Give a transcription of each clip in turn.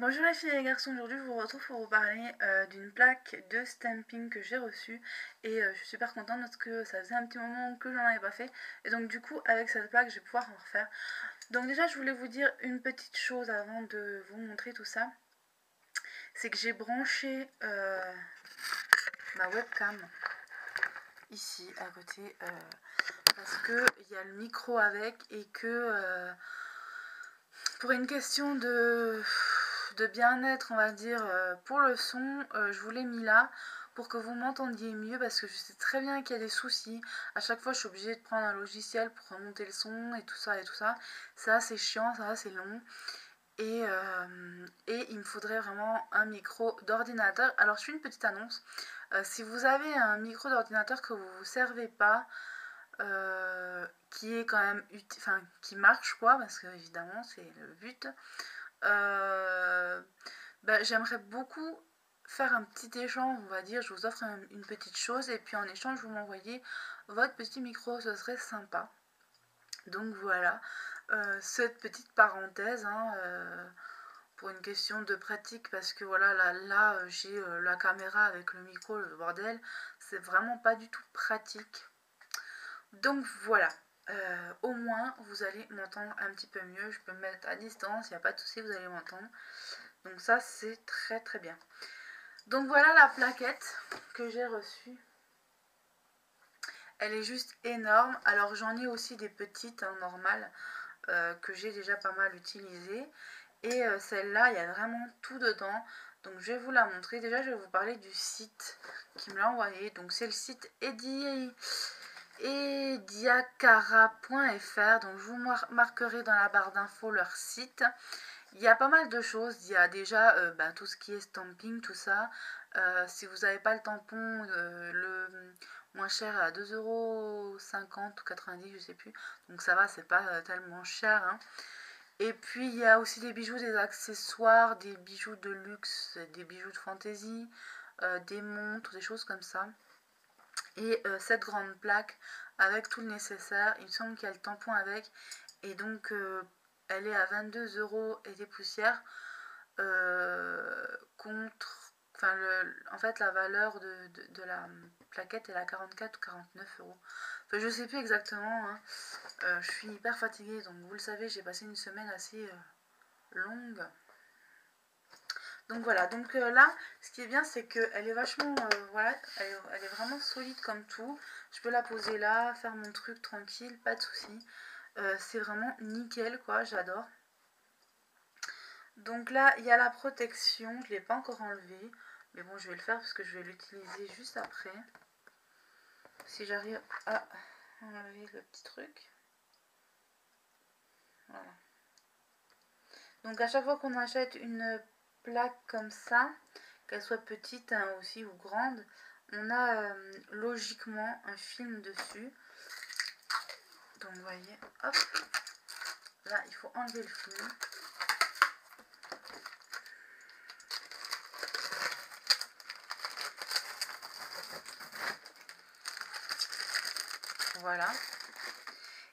Bonjour les filles et les garçons, aujourd'hui je vous retrouve pour vous parler d'une plaque de stamping que j'ai reçue et je suis super contente parce que ça faisait un petit moment que j'en avais pas fait et donc du coup avec cette plaque je vais pouvoir en refaire. Donc déjà je voulais vous dire une petite chose avant de vous montrer tout ça, c'est que j'ai branché ma webcam ici à côté parce que il y a le micro avec et que pour une question de bien-être, on va dire, pour le son, je vous l'ai mis là pour que vous m'entendiez mieux parce que je sais très bien qu'il y a des soucis. À chaque fois, je suis obligée de prendre un logiciel pour remonter le son et tout ça et tout ça. Ça, c'est chiant, ça, c'est long. Et il me faudrait vraiment un micro d'ordinateur. Alors, je fais une petite annonce. Si vous avez un micro d'ordinateur que vous ne vous servez pas, qui est quand même enfin qui marche quoi, parce que évidemment c'est le but, j'aimerais beaucoup faire un petit échange, on va dire, je vous offre une petite chose et puis en échange vous m'envoyez votre petit micro, ce serait sympa. Donc voilà, cette petite parenthèse hein, pour une question de pratique parce que voilà là j'ai la caméra avec le micro, le bordel, c'est vraiment pas du tout pratique. Donc voilà, au moins vous allez m'entendre un petit peu mieux, je peux me mettre à distance, il n'y a pas de souci, vous allez m'entendre. Donc ça c'est très très bien. Donc voilà la plaquette que j'ai reçue. Elle est juste énorme. Alors j'en ai aussi des petites hein, normales que j'ai déjà pas mal utilisées. Et celle-là, il y a vraiment tout dedans. Donc je vais vous la montrer. Déjà je vais vous parler du site qui me l'a envoyé. Donc c'est le site ediacara.fr. Donc je vous marquerai dans la barre d'infos leur site. Il y a pas mal de choses. Il y a déjà tout ce qui est stamping, tout ça. Si vous n'avez pas le tampon, le moins cher est à 2,50€ ou 90€, je sais plus. Donc ça va, c'est pas tellement cher. Hein. Et puis il y a aussi des bijoux, des accessoires, des bijoux de luxe, des bijoux de fantaisie, des montres, des choses comme ça. Et cette grande plaque avec tout le nécessaire. Il me semble qu'il y a le tampon avec. Et donc elle est à 22€ et des poussières contre... Enfin, en fait, la valeur de la plaquette est à 44 ou 49€. Enfin, je sais plus exactement. Hein. Je suis hyper fatiguée, donc vous le savez, j'ai passé une semaine assez longue. Donc voilà, donc là, ce qui est bien, c'est qu'elle est vachement, voilà, elle est vraiment solide comme tout. Je peux la poser là, faire mon truc tranquille, pas de souci. C'est vraiment nickel, quoi, j'adore. Donc là, il y a la protection, je ne l'ai pas encore enlevée. Mais bon, je vais le faire parce que je vais l'utiliser juste après. Si j'arrive à enlever le petit truc. Voilà. Donc à chaque fois qu'on achète une plaque comme ça, qu'elle soit petite hein, aussi ou grande, on a logiquement un film dessus. Donc vous voyez, hop, là il faut enlever le film. Voilà.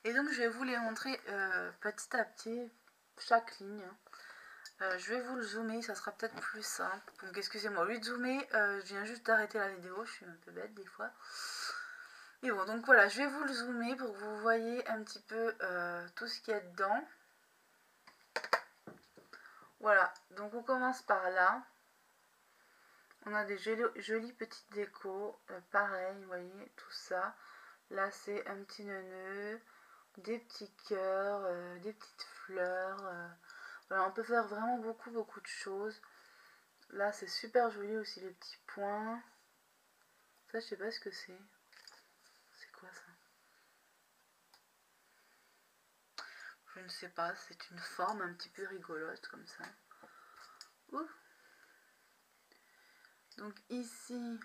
Et donc je vais vous les montrer petit à petit, chaque ligne. Je vais vous le zoomer, ça sera peut-être plus simple. Donc excusez-moi, au lieu de zoomer, je viens juste d'arrêter la vidéo, je suis un peu bête des fois. Et bon, donc voilà, je vais vous le zoomer pour que vous voyez un petit peu tout ce qu'il y a dedans. Voilà, donc on commence par là. On a des jolies petites décos, pareil, vous voyez, tout ça. Là, c'est un petit nœud, des petits cœurs, des petites fleurs. Voilà, on peut faire vraiment beaucoup de choses. Là, c'est super joli aussi, les petits points. Ça, je sais pas ce que c'est. C'est quoi ça? Je ne sais pas, c'est une forme un petit peu rigolote comme ça. Ouh. Donc ici,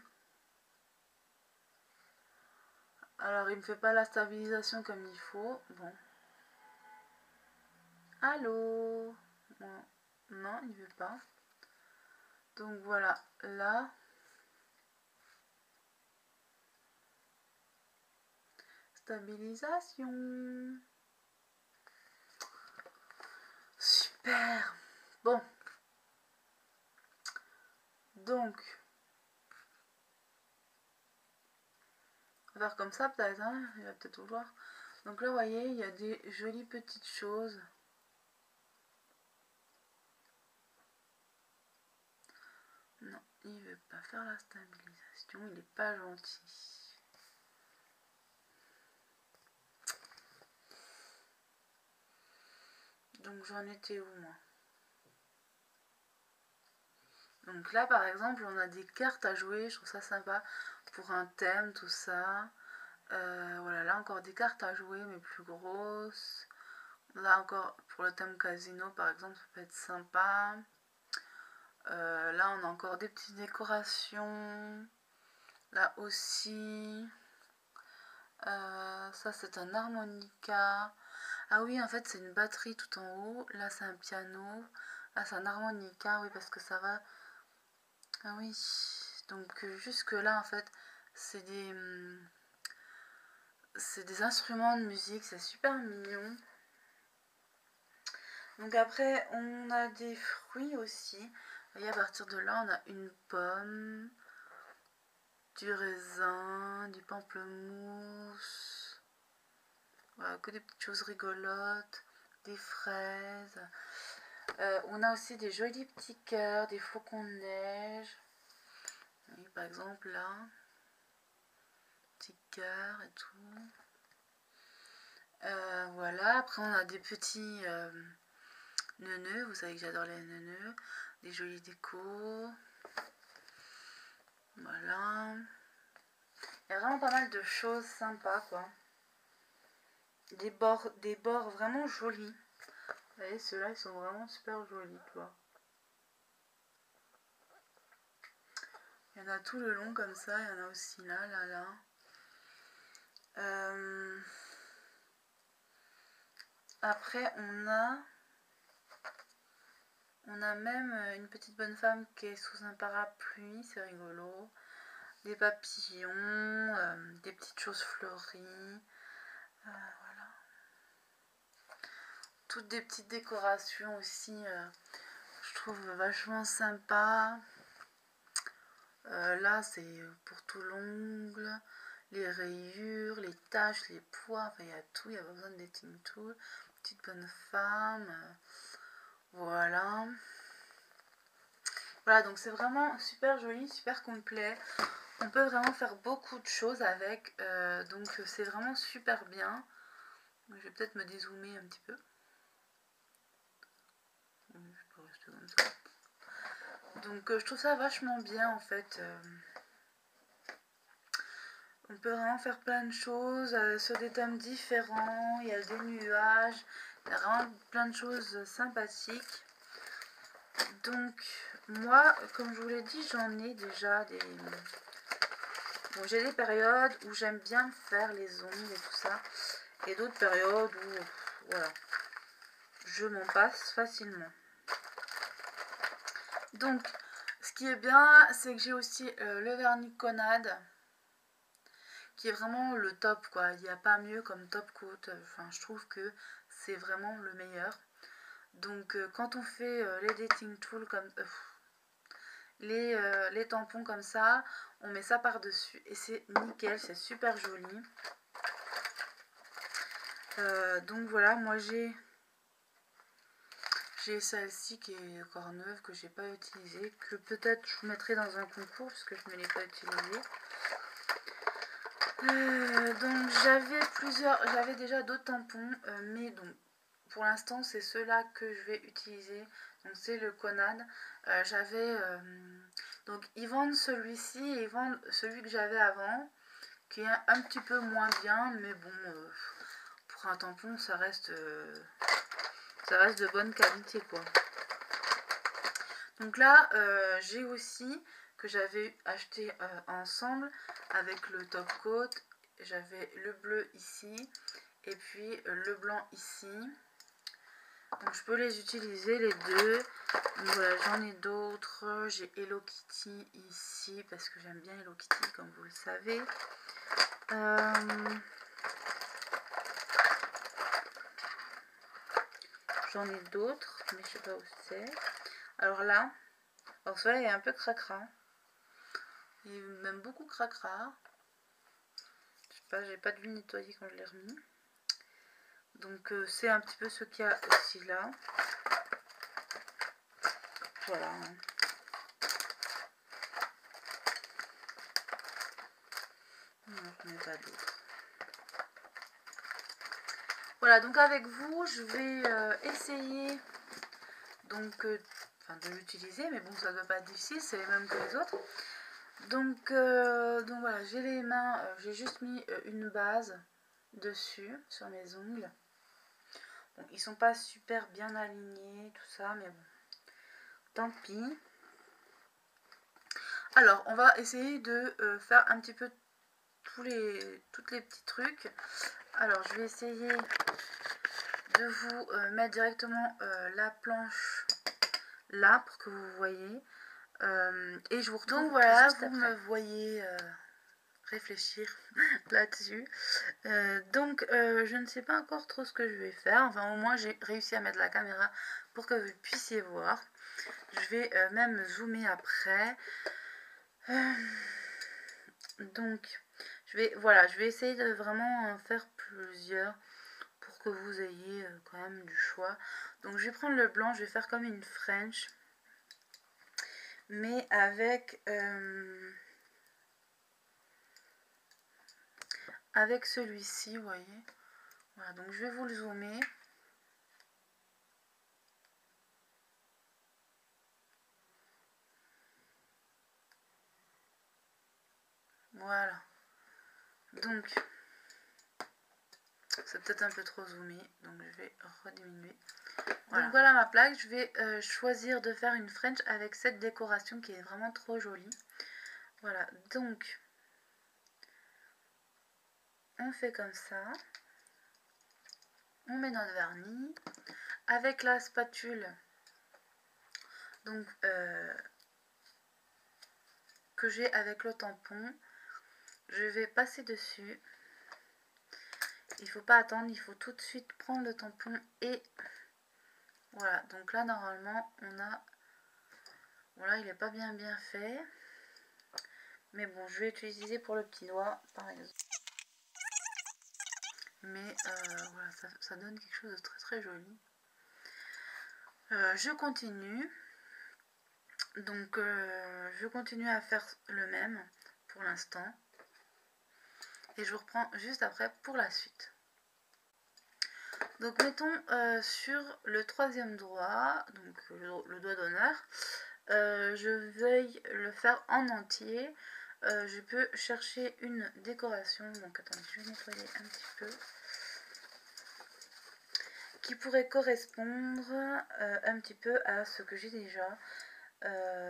alors il me fait pas la stabilisation comme il faut. Bon. Allô? Bon. Non, il veut pas. Donc voilà, là. Stabilisation. Super. Bon. Donc, on va faire comme ça peut-être, hein, il va peut-être vouloir. Donc là, vous voyez, il y a des jolies petites choses. Non, il ne veut pas faire la stabilisation, il n'est pas gentil. Donc j'en étais où moi? Donc là par exemple on a des cartes à jouer, je trouve ça sympa pour un thème, tout ça. Voilà, là encore des cartes à jouer mais plus grosses. Là encore pour le thème casino par exemple ça peut être sympa. Là on a encore des petites décorations. Là aussi. Ça c'est un harmonica. Ah oui, en fait c'est une batterie tout en haut. Là c'est un piano. Là c'est un harmonica, oui, parce que ça va. Ah oui, donc jusque là en fait c'est des instruments de musique, c'est super mignon. Donc après on a des fruits aussi. Et à partir de là on a une pomme, du raisin, du pamplemousse. Voilà, que des petites choses rigolotes, des fraises. On a aussi des jolis petits cœurs, des flocons de neige. Oui, par exemple là, petit cœur et tout. Voilà, après on a des petits neuneux, vous savez que j'adore les neuneux, des jolis décos. Voilà. Il y a vraiment pas mal de choses sympas quoi. Des bords vraiment jolis. Vous voyez, ceux-là ils sont vraiment super jolis, tu vois. Il y en a tout le long comme ça, il y en a aussi là, là, là. Après on a même une petite bonne femme qui est sous un parapluie, c'est rigolo. Des papillons, des petites choses fleuries. Voilà. Toutes des petites décorations aussi, je trouve vachement sympa. Là, c'est pour tout l'ongle, les rayures, les taches, les pois, enfin il y a tout, il n'y a pas besoin de dating tool. Petite bonne femme, voilà. Voilà, donc c'est vraiment super joli, super complet. On peut vraiment faire beaucoup de choses avec, donc c'est vraiment super bien. Je vais peut-être me dézoomer un petit peu. Je peux rester comme ça. Donc je trouve ça vachement bien en fait. On peut vraiment faire plein de choses sur des thèmes différents. Il y a des nuages, il y a vraiment plein de choses sympathiques. Donc moi, comme je vous l'ai dit, j'en ai déjà des... Bon, j'ai des périodes où j'aime bien faire les ongles et tout ça. Et d'autres périodes où, voilà, je m'en passe facilement. Donc, ce qui est bien, c'est que j'ai aussi le vernis Conad, qui est vraiment le top, quoi. Il n'y a pas mieux comme top coat. Enfin, je trouve que c'est vraiment le meilleur. Donc, quand on fait les dating tools comme... les tampons comme ça, on met ça par-dessus et c'est nickel, c'est super joli. Donc voilà, moi j'ai celle-ci qui est encore neuve, que j'ai pas utilisée, que peut-être je mettrai dans un concours puisque je ne l'ai pas utilisée. Donc j'avais déjà d'autres tampons, mais donc pour l'instant c'est ceux-là que je vais utiliser. Donc c'est le Conad. Donc ils vendent celui-ci et ils vendent celui que j'avais avant, qui est un petit peu moins bien, mais bon, pour un tampon ça reste de bonne qualité quoi. Donc là j'ai aussi, que j'avais acheté ensemble avec le top coat, j'avais le bleu ici et puis le blanc ici. Donc je peux les utiliser les deux. Donc voilà, j'en ai d'autres. J'ai Hello Kitty ici parce que j'aime bien Hello Kitty comme vous le savez. J'en ai d'autres, mais je sais pas où c'est. Alors là, celui-là il est un peu cracra. Il est même beaucoup cracra. Je sais pas, j'ai pas dû le nettoyer quand je l'ai remis. Donc c'est un petit peu ce qu'il y a aussi là. Voilà. Non, je n'ai pas d'autre. Voilà, donc avec vous, je vais essayer donc de l'utiliser, mais bon, ça ne doit pas être difficile, c'est les mêmes que les autres. Donc voilà, j'ai les mains, j'ai juste mis une base dessus sur mes ongles. Bon, ils sont pas super bien alignés, tout ça, mais bon, tant pis. Alors, on va essayer de faire un petit peu tous les petits trucs. Alors, je vais essayer de vous mettre directement la planche là pour que vous voyez. Et je vous retrouve. Donc voilà, vous après. Me voyez réfléchir là-dessus. Donc je ne sais pas encore trop ce que je vais faire. Enfin, au moins j'ai réussi à mettre la caméra pour que vous puissiez voir. Je vais même zoomer après. Donc je vais essayer de vraiment faire plusieurs pour que vous ayez quand même du choix. Donc je vais prendre le blanc, je vais faire comme une French, mais avec celui-ci, vous voyez. Voilà, donc je vais vous le zoomer. Voilà. Donc, c'est peut-être un peu trop zoomé, donc je vais rediminuer. Voilà. Donc voilà ma plaque, je vais choisir de faire une French avec cette décoration qui est vraiment trop jolie. Voilà, donc on fait comme ça. On met notre vernis. Avec la spatule, donc que j'ai avec le tampon, je vais passer dessus. Il faut pas attendre, il faut tout de suite prendre le tampon et voilà. Donc là normalement on a, voilà, il est pas bien fait, mais bon, je vais utiliser pour le petit doigt par exemple. Mais voilà, ça donne quelque chose de très très joli. Je continue. Donc je continue à faire le même pour l'instant. Et je vous reprends juste après pour la suite. Donc mettons sur le troisième doigt, donc le doigt d'honneur, je vais le faire en entier. Je peux chercher une décoration, donc attendez, je vais nettoyer un petit peu, qui pourrait correspondre un petit peu à ce que j'ai déjà.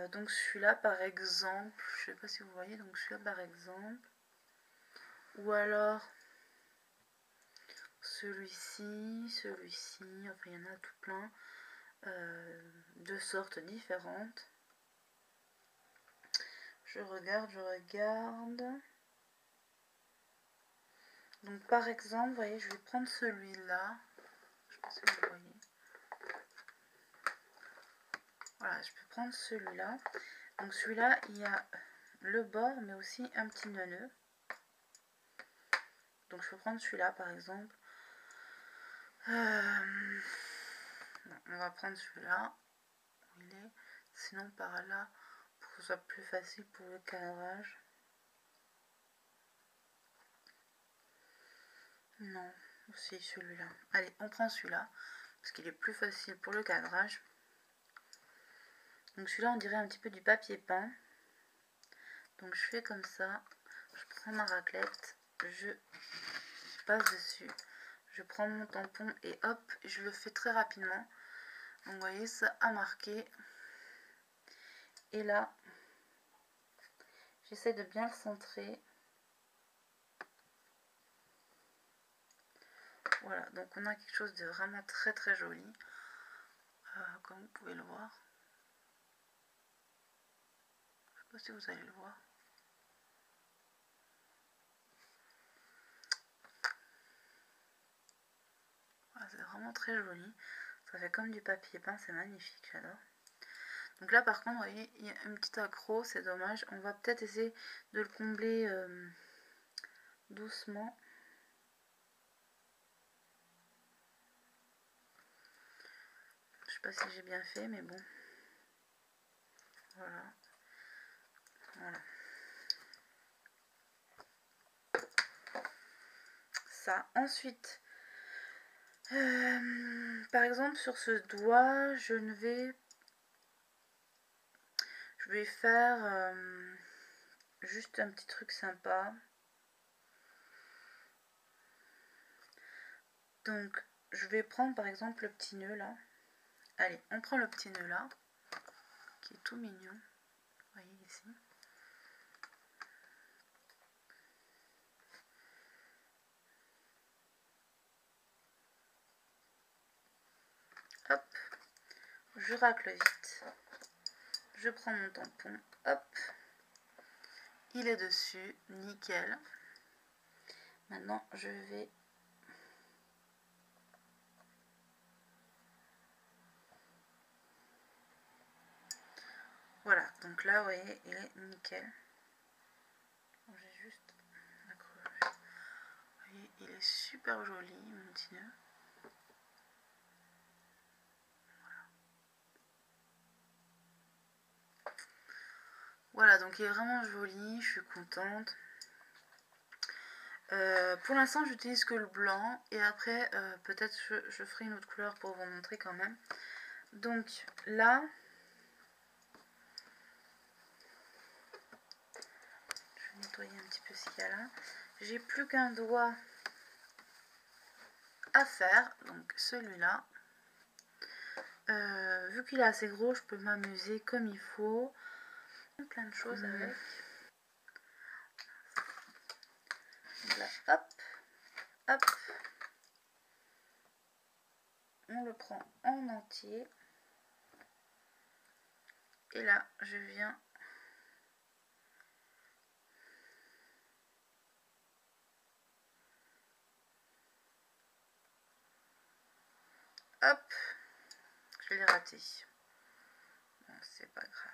Donc celui-là par exemple, je sais pas si vous voyez, donc celui-là par exemple, ou alors celui-ci, enfin il y en a tout plein, de sortes différentes. Je regarde. Donc par exemple, vous voyez, je vais prendre celui-là. Je sais pas si vous voyez. Voilà, je peux prendre celui-là. Donc celui-là, il y a le bord, mais aussi un petit nœud. Donc je peux prendre celui-là par exemple. Non, on va prendre celui-là. Où il est. Sinon par là, pour que ce soit plus facile pour le cadrage. Non, aussi celui-là. Allez, on prend celui-là, parce qu'il est plus facile pour le cadrage. Donc celui-là, on dirait un petit peu du papier peint. Donc je fais comme ça. Je prends ma raclette, je passe dessus. Je prends mon tampon et hop, je le fais très rapidement. Donc vous voyez, ça a marqué. Et là, j'essaie de bien le centrer. Voilà, donc on a quelque chose de vraiment très très joli. Comme vous pouvez le voir. Je ne sais pas si vous allez le voir. Voilà, c'est vraiment très joli. Ça fait comme du papier peint, c'est magnifique, j'adore. Donc là par contre, vous voyez, il y a une petite accro, c'est dommage. On va peut-être essayer de le combler doucement. Je sais pas si j'ai bien fait, mais bon. Voilà. Voilà. Ça. Ensuite, par exemple sur ce doigt, je vais faire juste un petit truc sympa. Donc je vais prendre par exemple le petit nœud là. Allez, on prend le petit nœud là, qui est tout mignon. Vous voyez ici. Hop, je racle vite. Je prends mon tampon, hop. Il est dessus, nickel. Maintenant, je vais... Voilà, donc là, vous voyez, il est nickel. J'ai juste accroché. Vous voyez, il est super joli, mon petit nœud. Voilà, donc il est vraiment joli, je suis contente. Pour l'instant, j'utilise que le blanc et après, peut-être je ferai une autre couleur pour vous montrer quand même. Donc là, je vais nettoyer un petit peu ce qu'il y a là. J'ai plus qu'un doigt à faire, donc celui-là. Vu qu'il est assez gros, je peux m'amuser comme il faut. Plein de choses avec. Là, hop, hop. On le prend en entier. Et là, je viens hop, je l'ai raté. Bon, c'est pas grave.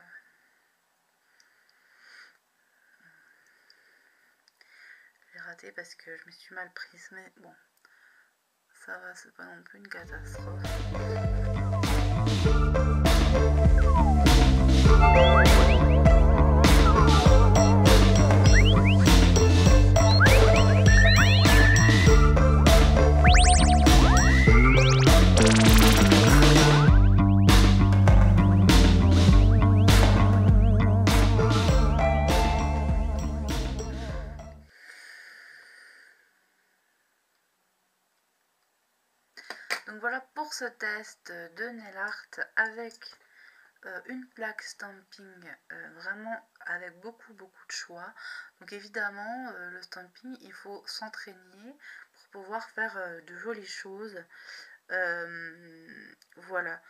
Je l'ai raté parce que je me suis mal prise, mais bon, ça va, c'est pas non plus une catastrophe. Donc voilà pour ce test de nail art avec une plaque stamping, vraiment avec beaucoup de choix. Donc évidemment le stamping, il faut s'entraîner pour pouvoir faire de jolies choses. Voilà,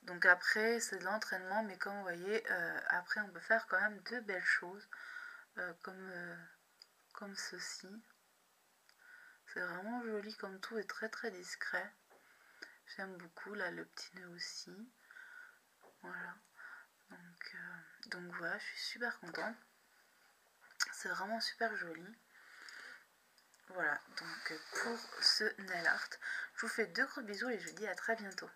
donc après c'est de l'entraînement, mais comme vous voyez, après on peut faire quand même de belles choses comme ceci. C'est vraiment joli, comme tout est très discret. J'aime beaucoup, là le petit nœud aussi. Voilà, donc voilà, je suis super contente. C'est vraiment super joli. Voilà, donc pour ce nail art, je vous fais de gros bisous et je vous dis à très bientôt.